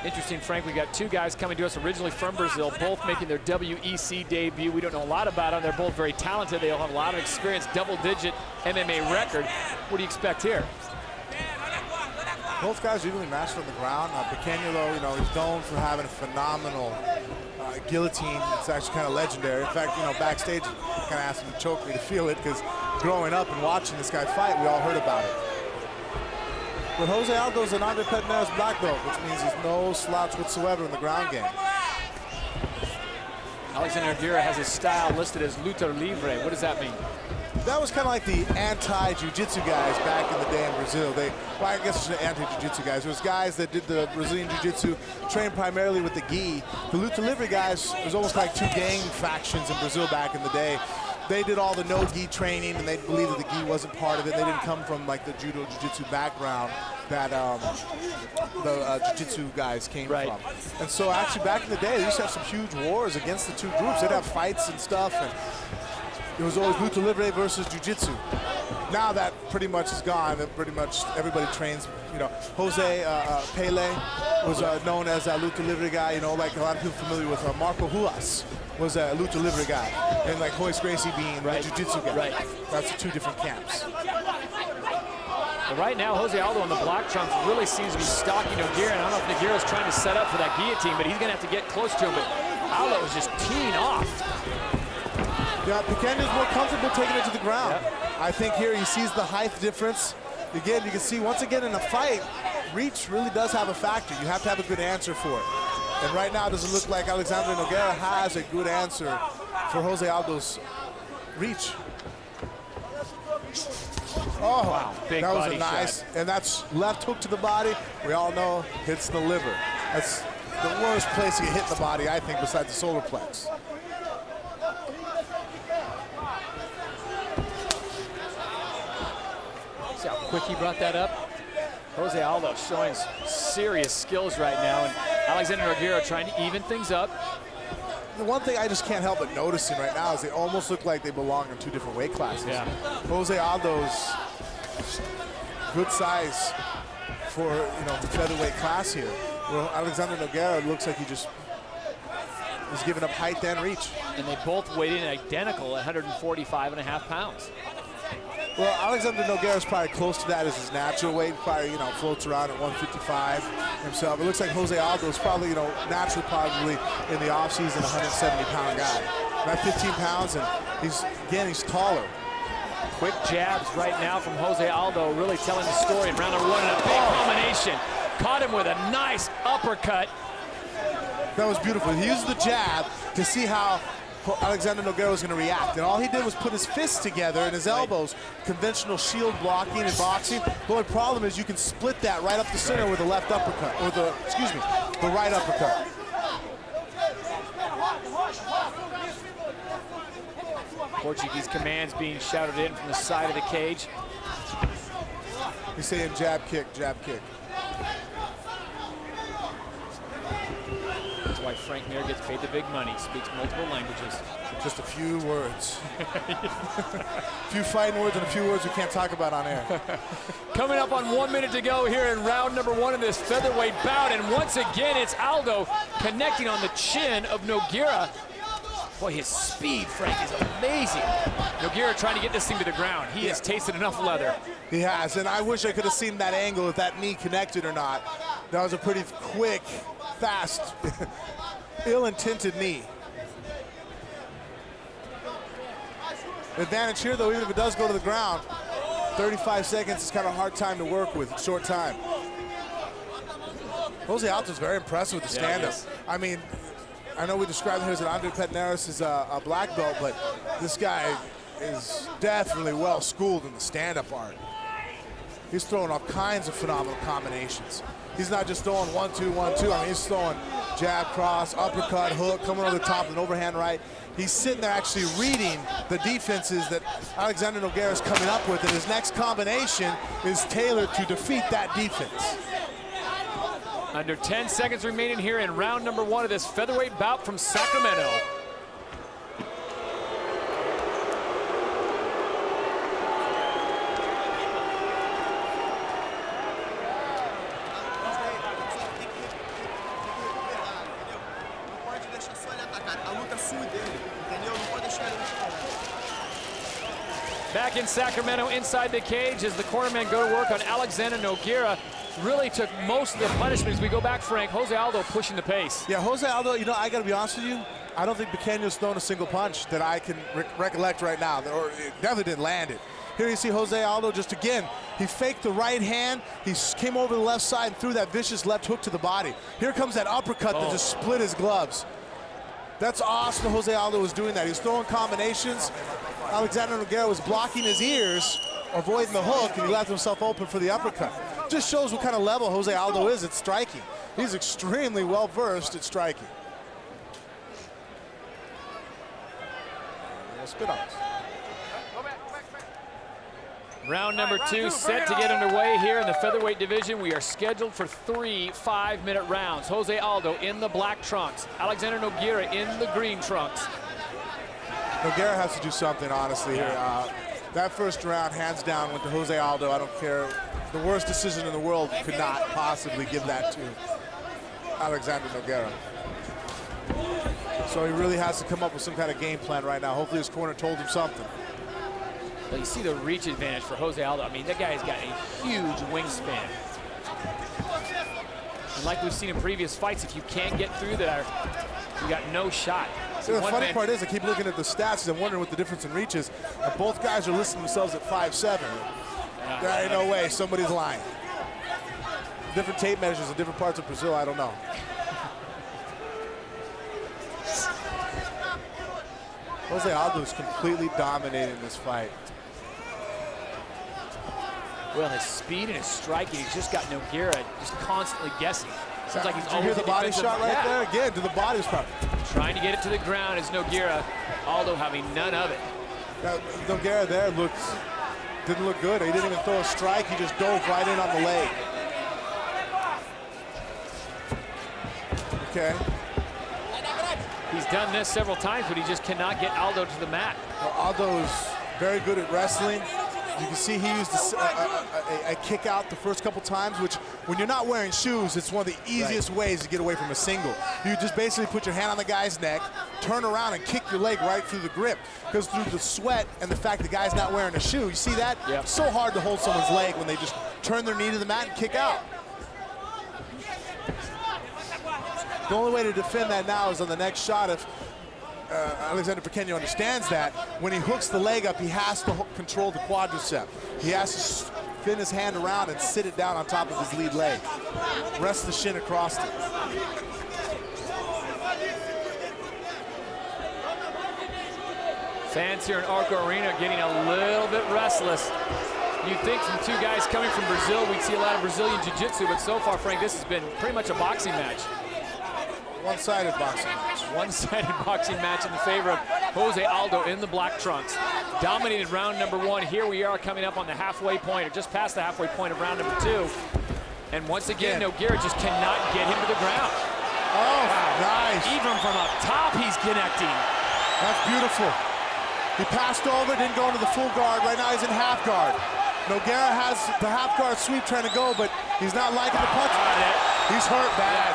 Interesting, Frank, we got two guys coming to us originally from Brazil, both making their WEC debut. We don't know a lot about them. They're both very talented. They all have a lot of experience, double-digit MMA record. What do you expect here? Both guys are evenly matched on the ground. Pequeno, though, you know, he's known for having a phenomenal guillotine. It's actually kind of legendary. In fact, you know, backstage, I kind of asked him to choke me to feel it, because growing up and watching this guy fight, we all heard about it. But Jose Aldo's an Andre Pedernera's black belt, which means he's no slouch whatsoever in the ground game. Alexandre Nogueira has his style listed as luta livre. What does that mean? That was kind of like the anti-jiu-jitsu guys back in the day in Brazil. Well, I guess it's anti-jiu-jitsu guys. It was guys that did the Brazilian jiu-jitsu, trained primarily with the gi. The luta livre guys, it was almost like two gang factions in Brazil back in the day. They did all the no-gi training, and they believed that the gi wasn't part of it. They didn't come from like the judo jiu-jitsu background that the jiu-jitsu guys came from. And so actually back in the day, they used to have some huge wars against the two groups. They'd have fights and stuff, and it was always luta livre versus jiu-jitsu. Now that pretty much is gone. Pretty much everybody trains. You know, Jose Pele was known as a luta livre guy. You know, like a lot of people familiar with Marco Ruas was a luta livre guy, and like Royce Gracie being a jiu-jitsu guy. That's two different camps. Well, right now, Jose Aldo on the black trunks really seems to be stalking Nogueira. And I don't know if Nogueira's trying to set up for that guillotine, but he's going to have to get close to him. But Aldo is just teeing off. Yeah, Pequeno's more comfortable taking it to the ground. I think here he sees the height difference. Again, you can see once again in a fight, reach really does have a factor. You have to have a good answer for it. And right now, it doesn't look like Alexandre Nogueira has a good answer for Jose Aldo's reach. Oh, wow. Big that was body a nice, shot. And that's left hook to the body. We all know hits the liver. That's the worst place you get hit in the body, I think, besides the solar plex. See how quick he brought that up? Jose Aldo showing serious skills right now, and Alexandre Nogueira trying to even things up. The one thing I just can't help but noticing right now is they almost look like they belong in two different weight classes. Jose Aldo's good size for, you know, the featherweight class here. Well, Alexandre Nogueira looks like he just is giving up height and reach. And they both weighed in identical at 145.5 pounds. Well, Alexandre Nogueira is probably close to that as his natural weight. Probably, you know, floats around at 155 himself. It looks like Jose Aldo is probably, you know, naturally probably in the offseason 170-pound guy. About 15 pounds, and he's taller. Quick jabs right now from Jose Aldo, really telling the story in round number one, and a big combination. Caught him with a nice uppercut. That was beautiful. He used the jab to see how Alexandre Nogueira was going to react, and all he did was put his fists together and his elbows, conventional shield blocking and boxing. The only problem is you can split that right up the center with the left uppercut, or the right uppercut. Portuguese commands being shouted in from the side of the cage. He's saying jab kick, jab kick. That's why Frank Mir gets paid the big money, speaks multiple languages. Just a few words. A few fighting words and a few words we can't talk about on air. Coming up on 1 minute to go here in round number one in this featherweight bout, and once again it's Aldo connecting on the chin of Nogueira. Boy, his speed, Frank, is amazing. Nogueira trying to get this thing to the ground. He has tasted enough leather. He has, and I wish I could have seen that angle, if that knee connected or not. That was a pretty quick, fast, ill-intended knee. Advantage here, though, even if it does go to the ground, 35 seconds is kind of a hard time to work with, short time. Jose Aldo's very impressive with the stand-up. I mean, I know we described him as an Andre Pedernera's as a black belt, but this guy is definitely well schooled in the stand-up art. He's throwing all kinds of phenomenal combinations. He's not just throwing 1-2, 1-2. I mean, he's throwing jab, cross, uppercut, hook, coming over the top with an overhand right. He's sitting there actually reading the defenses that Alexandre Nogueira is coming up with, and his next combination is tailored to defeat that defense. Under 10 seconds remaining here in round number one of this featherweight bout from Sacramento. Back in Sacramento, inside the cage, as the cornermen go to work on Alexandre Nogueira. Really took most of the punishment. As we go back, Frank, Jose Aldo pushing the pace. Yeah, Jose Aldo, you know, I got to be honest with you, I don't think Pequeño's thrown a single punch that I can recollect right now, or it definitely didn't land it. Here you see Jose Aldo just again, he faked the right hand, he came over the left side and threw that vicious left hook to the body. Here comes that uppercut that just split his gloves. That's awesome. Jose Aldo was doing that. He was throwing combinations. Alexandre Nogueira was blocking his ears, avoiding the hook, and he left himself open for the uppercut. Just shows what kind of level Jose Aldo is at striking. He's extremely well versed at striking. Spit on us. Round number 2 set to get underway here in the featherweight division. We are scheduled for 3 5-minute rounds. Jose Aldo in the black trunks. Alexandre Nogueira in the green trunks. Nogueira has to do something, honestly, here. That first round, hands down, went to Jose Aldo. I don't care. The worst decision in the world could not possibly give that to Alexandre Nogueira. So he really has to come up with some kind of game plan right now. Hopefully his corner told him something. Well, you see the reach advantage for Jose Aldo. I mean, that guy's got a huge wingspan. And like we've seen in previous fights, if you can't get through there, you got no shot. See, the funny part is, I keep looking at the stats, and I'm wondering what the difference in reach is. And both guys are listing themselves at 5'7". There ain't no way, somebody's lying. Different tape measures in different parts of Brazil, I don't know. Jose Aldo is completely dominating this fight. Well, his speed and his striking, he's just got Nogueira just constantly guessing. Seems like he's Did you hear the body shot right there? Again, to the body spot. Trying to get it to the ground is Nogueira. Aldo having none of it. Nogueira there didn't look good. He didn't even throw a strike. He just dove right in on the leg. Okay. He's done this several times, but he just cannot get Aldo to the mat. Well, Aldo is very good at wrestling. You can see he used a kick out the first couple times, which when you're not wearing shoes, it's one of the easiest ways to get away from a single. You just basically put your hand on the guy's neck, turn around and kick your leg right through the grip. Because through the sweat and the fact the guy's not wearing a shoe, you see that? Yep. It's so hard to hold someone's leg when they just turn their knee to the mat and kick out. The only way to defend that now is on the next shot. If Alexandre Pequeño understands that, when he hooks the leg up, he has to control the quadricep. He has to spin his hand around and sit it down on top of his lead leg. Rest the shin across it. Fans here in Arco Arena getting a little bit restless. You'd think from two guys coming from Brazil, we'd see a lot of Brazilian jiu-jitsu, but so far, Frank, this has been pretty much a boxing match. One-sided boxing match. One-sided boxing match in the favor of Jose Aldo in the black trunks. Dominated round number 1. Here we are coming up on the halfway point, or just past the halfway point of round number 2. And once again, Nogueira just cannot get him to the ground. Oh, nice. Even from up top, he's connecting. That's beautiful. He passed over, didn't go into the full guard. Right now he's in half guard. Nogueira has the half guard sweep trying to go, but he's not liking the punch. He's hurt bad.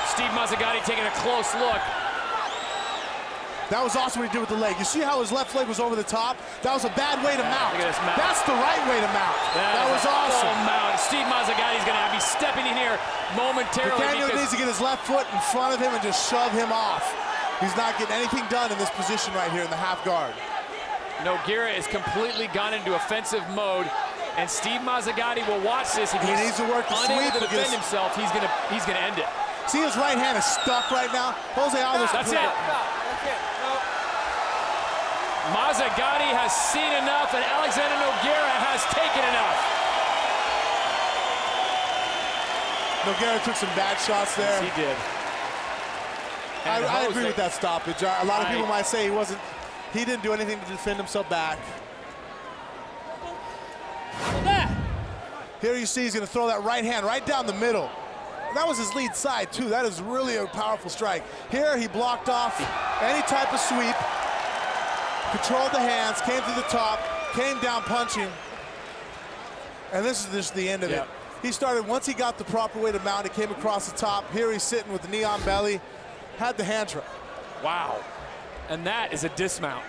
Steve Mazzagatti taking a close look. That was awesome what he did with the leg. You see how his left leg was over the top? That was a bad way to mount. Look at this mount. That's the right way to mount. That was awesome. Mount. Steve Mazzagatti is going to be stepping in here momentarily. Pequeño needs to get his left foot in front of him and just shove him off. He's not getting anything done in this position right here in the half guard. Nogueira is completely gone into offensive mode, and Steve Mazzagatti will watch this. If he needs to work the sweep to defend himself, he's gonna end it. See, his right hand is stuck right now. Jose Aldo's. That's it. Mazzagatti has seen enough, and Alexandre Nogueira has taken enough. Nogueira took some bad shots there. Yes, he did. I agree with that stoppage. A lot of people might say he didn't do anything to defend himself back. Here you see he's going to throw that right hand right down the middle. That was his lead side, too. That is really a powerful strike. Here he blocked off any type of sweep, controlled the hands, came to the top, came down punching, and this is just the end of it. He started, once he got the proper way to mount, it came across the top. Here he's sitting with the knee on belly, had the hand trap. Wow. And that is a dismount.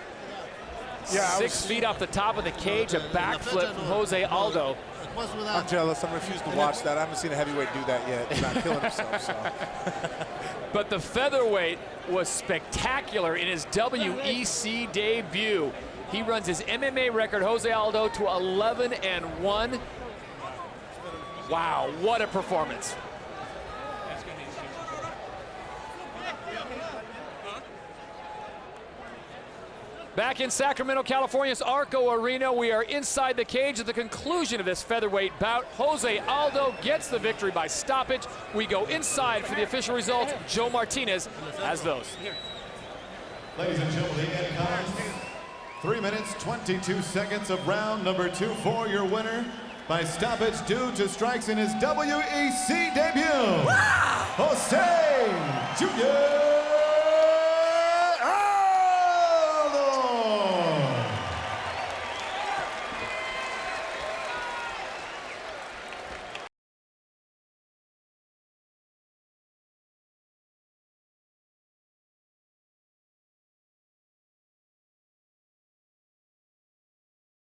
Yeah, 6 feet off the top of the cage, a backflip from Jose Aldo. I'm jealous. I'm refused to watch that. I haven't seen a heavyweight do that yet. He's not killing himself, so. But the featherweight was spectacular in his WEC debut. He runs his MMA record, Jose Aldo, to 11-1. Wow, what a performance. Back in Sacramento, California's Arco Arena, we are inside the cage at the conclusion of this featherweight bout. Jose Aldo gets the victory by stoppage. We go inside for the official results. Joe Martinez has those. Ladies and gentlemen, in comments, 3 minutes, 22 seconds of round number 2 for your winner by stoppage due to strikes in his WEC debut, Jose Jr.